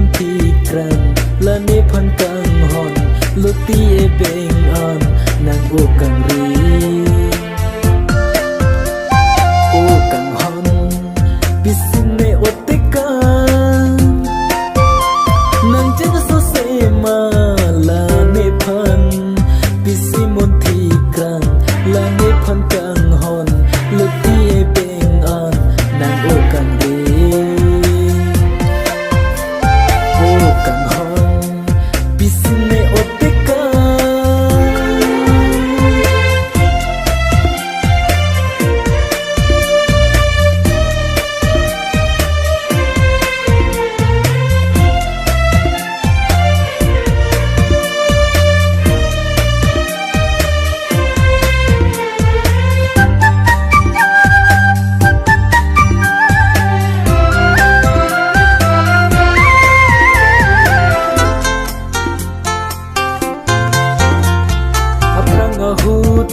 môn thi krang là nê phan căng hòn lô ti e beng an nàng ô căng ri ô căng hòn bisin nê ô tê căng nàng chân so se ma là nê phan bisin môn thi krang là nê phan căng hòn lô ti e beng an nàng ô căng ri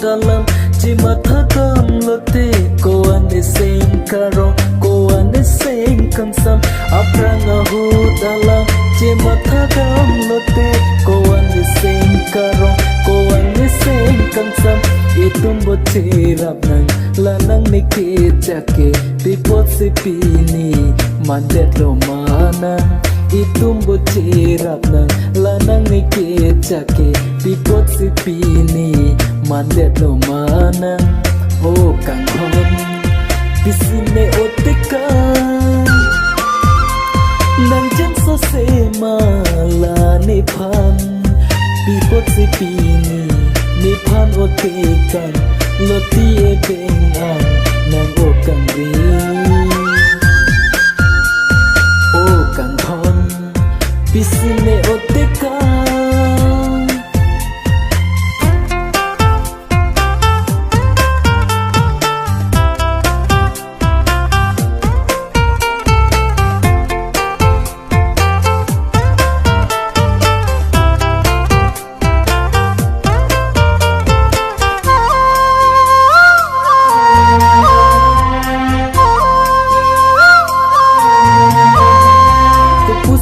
dalam cima thakam lote ko ane sing karo ko ane sing kamsam aprang ahu dalam cima thakam lote ko ane sing karo ko ane sing kamsam itum botirap nang lanang niki jake pipot si pini mandet lo mana itum botirap nang lanang niki jake pipot si pini mandet lo mana oh kang hon bisine otika nang jan so se mala ni phan pipot si pini ni phan otikan lo ti e beng an nang o kang ri oh kang hon bisine otika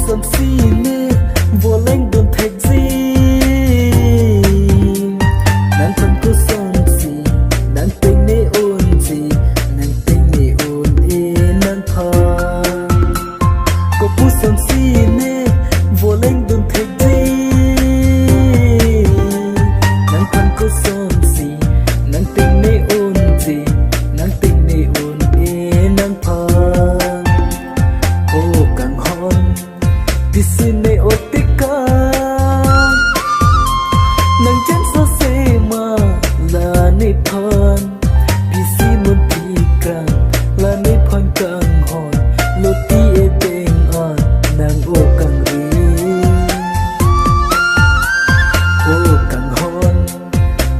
some sine voleng don thek ji nan tan ko som si nan teng ne on ji nan teng ne on e nan tha ko pu som sine voleng don thek ji nan tan ko som si nan teng ne on ji nan teng ne on e nan tha oh kang hon bisine otika nang jan so se ma la ni phan bisi mun ti krang la ni phan kang hon lo ti e beng an nang o kang ri o kang hon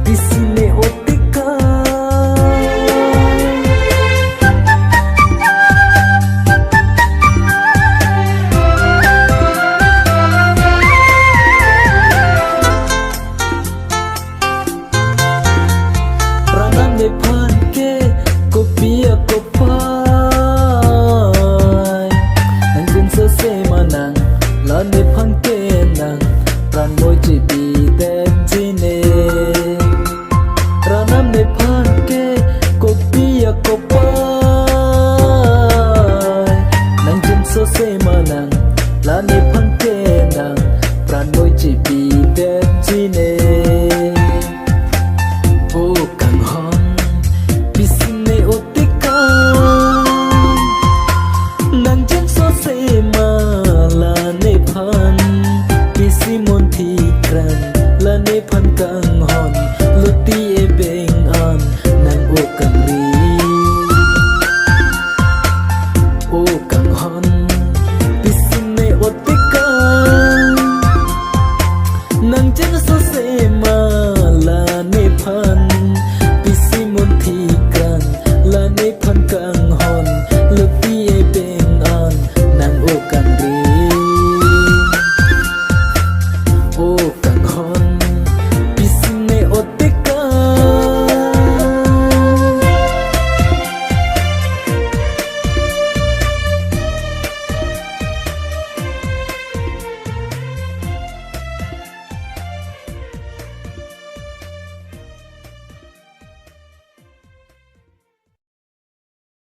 bisine otika ne phan ke kopia kopai nang jin so se manang la ne phan ke nang pran moi chi bi te chi ne ranam ne phan ke kopia kopai nang jin so se manang la ne phan ke nang